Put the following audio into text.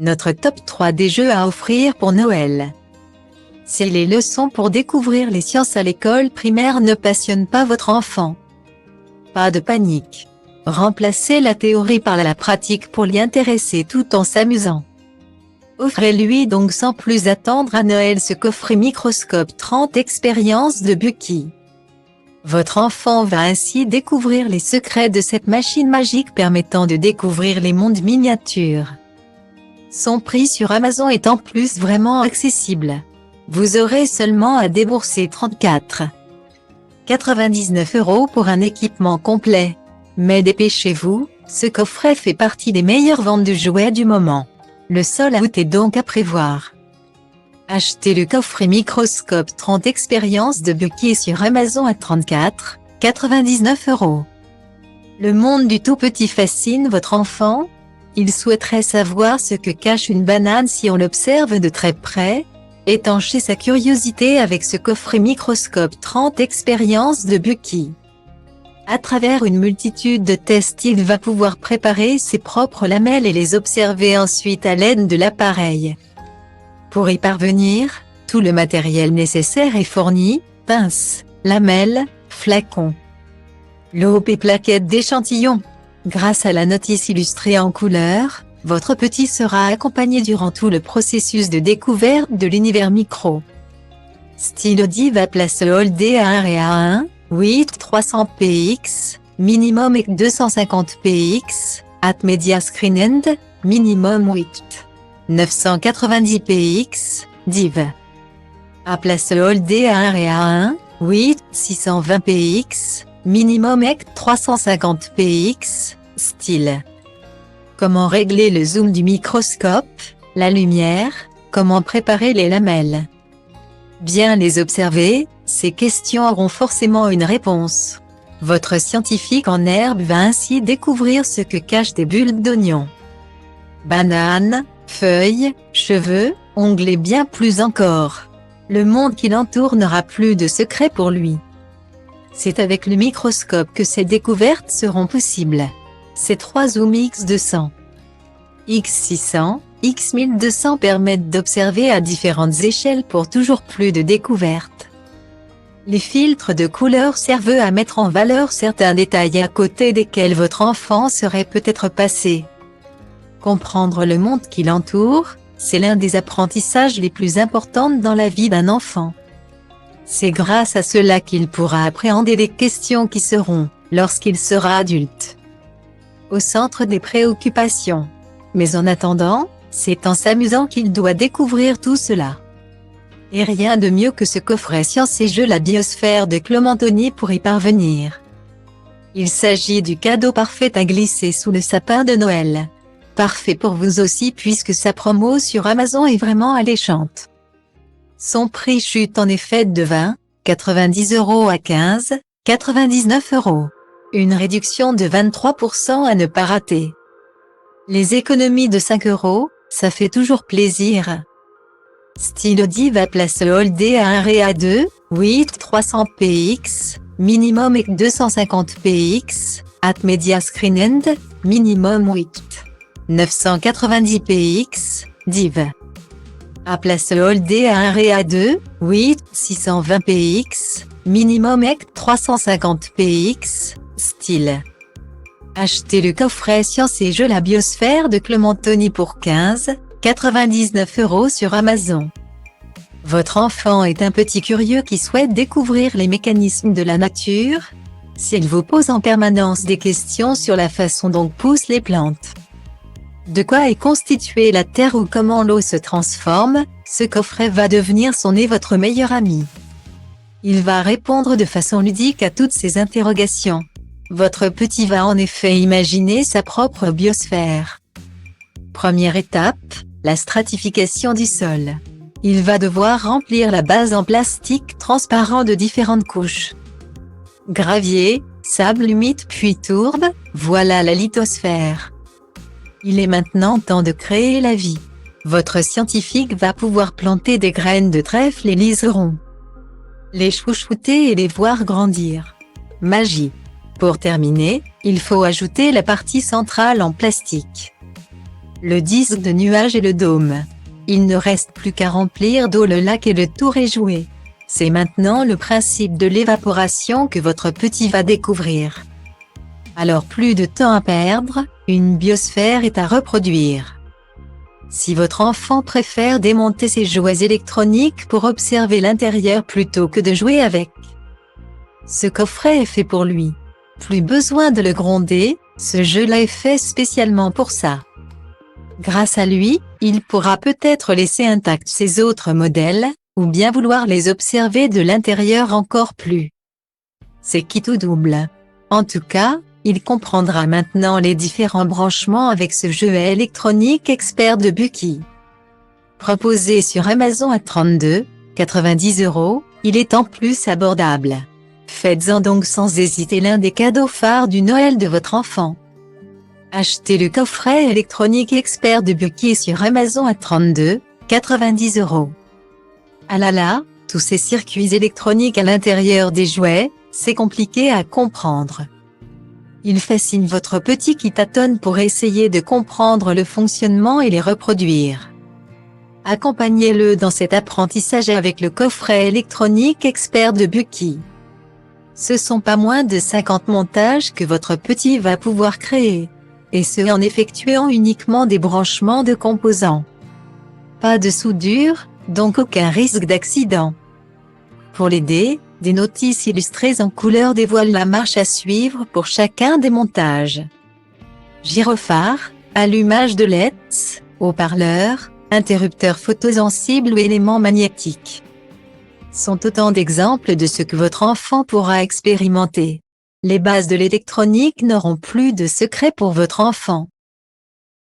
Notre top 3 des jeux à offrir pour Noël. Si les leçons pour découvrir les sciences à l'école primaire ne passionnent pas votre enfant, pas de panique. Remplacez la théorie par la pratique pour l'y intéresser tout en s'amusant. Offrez-lui donc sans plus attendre à Noël ce coffret microscope 30 expériences de Bucky. Votre enfant va ainsi découvrir les secrets de cette machine magique permettant de découvrir les mondes miniatures. Son prix sur Amazon est en plus vraiment accessible. Vous aurez seulement à débourser 34,99 € pour un équipement complet. Mais dépêchez-vous, ce coffret fait partie des meilleures ventes de jouets du moment. Le sold-out est donc à prévoir. Achetez le coffret microscope 30 expériences de Bucky sur Amazon à 34,99 €. Le monde du tout petit fascine votre enfant? Il souhaiterait savoir ce que cache une banane si on l'observe de très près. Étanchez sa curiosité avec ce coffret microscope 30 expériences de Bucky. À travers une multitude de tests, il va pouvoir préparer ses propres lamelles et les observer ensuite à l'aide de l'appareil. Pour y parvenir, tout le matériel nécessaire est fourni: pince, lamelles, flacons, loupe et plaquettes d'échantillons. Grâce à la notice illustrée en couleur, votre petit sera accompagné durant tout le processus de découverte de l'univers micro. Stylo Diva place Holdé A1 et A1, 8-300px, minimum et 250px, at Media Screen End, minimum 990px, div. A place Holdé A1 et A1, 620px, minimum et 350px, style. Comment régler le zoom du microscope, la lumière, comment préparer les lamelles. Bien les observer, ces questions auront forcément une réponse. Votre scientifique en herbe va ainsi découvrir ce que cachent des bulbes d'oignon, bananes, feuilles, cheveux, ongles et bien plus encore. Le monde qui l'entoure n'aura plus de secret pour lui. C'est avec le microscope que ces découvertes seront possibles. Ces 3 zooms X200, X600, X1200 permettent d'observer à différentes échelles pour toujours plus de découvertes. Les filtres de couleur servent à mettre en valeur certains détails à côté desquels votre enfant serait peut-être passé. Comprendre le monde qui l'entoure, c'est l'un des apprentissages les plus importants dans la vie d'un enfant. C'est grâce à cela qu'il pourra appréhender les questions qui seront, lorsqu'il sera adulte, au centre des préoccupations. Mais en attendant, c'est en s'amusant qu'il doit découvrir tout cela. Et rien de mieux que ce coffret Science et Jeux La Biosphère de Clémentoni pour y parvenir. Il s'agit du cadeau parfait à glisser sous le sapin de Noël. Parfait pour vous aussi puisque sa promo sur Amazon est vraiment alléchante. Son prix chute en effet de 20,90 € à 15,99 €. Une réduction de 23% à ne pas rater. Les économies de 5 €, ça fait toujours plaisir. Stylo Diva place Holdé A1 et A2, 8-300px, minimum et 250px, at Media Screen End, minimum 990px, div. A place Holdé A1 et A2, 620px, minimum et 350px, style. Achetez le coffret Science et Jeux La Biosphère de Clémentoni pour 15,99 € sur Amazon. Votre enfant est un petit curieux qui souhaite découvrir les mécanismes de la nature. S'il vous pose en permanence des questions sur la façon dont poussent les plantes, de quoi est constituée la terre ou comment l'eau se transforme, ce coffret va devenir votre meilleur ami. Il va répondre de façon ludique à toutes ces interrogations. Votre petit va en effet imaginer sa propre biosphère. Première étape, la stratification du sol. Il va devoir remplir la base en plastique transparent de différentes couches. Gravier, sable humide puis tourbe, voilà la lithosphère. Il est maintenant temps de créer la vie. Votre scientifique va pouvoir planter des graines de trèfle et liserons, les chouchouter et les voir grandir. Magie. Pour terminer, il faut ajouter la partie centrale en plastique. le disque de nuage et le dôme. Il ne reste plus qu'à remplir d'eau le lac et le tour est joué. C'est maintenant le principe de l'évaporation que votre petit va découvrir. Alors plus de temps à perdre, une biosphère est à reproduire. Si votre enfant préfère démonter ses jouets électroniques pour observer l'intérieur plutôt que de jouer avec, ce coffret est fait pour lui. Plus besoin de le gronder, ce jeu-là est fait spécialement pour ça. Grâce à lui, il pourra peut-être laisser intacts ses autres modèles, ou bien vouloir les observer de l'intérieur encore plus. C'est qui tout double. En tout cas, il comprendra maintenant les différents branchements avec ce jouet électronique expert de Buki. Proposé sur Amazon à 32,90 €, il est en plus abordable. Faites-en donc sans hésiter l'un des cadeaux phares du Noël de votre enfant. Achetez le coffret électronique expert de Buki sur Amazon à 32,90 €. Ah là là, tous ces circuits électroniques à l'intérieur des jouets, c'est compliqué à comprendre. Il fascine votre petit qui tâtonne pour essayer de comprendre le fonctionnement et les reproduire. Accompagnez-le dans cet apprentissage avec le coffret électronique expert de Buki. Ce sont pas moins de 50 montages que votre petit va pouvoir créer. Et ce en effectuant uniquement des branchements de composants. Pas de soudure, donc aucun risque d'accident. Pour l'aider, des notices illustrées en couleur dévoilent la marche à suivre pour chacun des montages. Gyrophare, allumage de LEDs, haut-parleur, interrupteur photosensible ou éléments magnétiques sont autant d'exemples de ce que votre enfant pourra expérimenter. Les bases de l'électronique n'auront plus de secret pour votre enfant.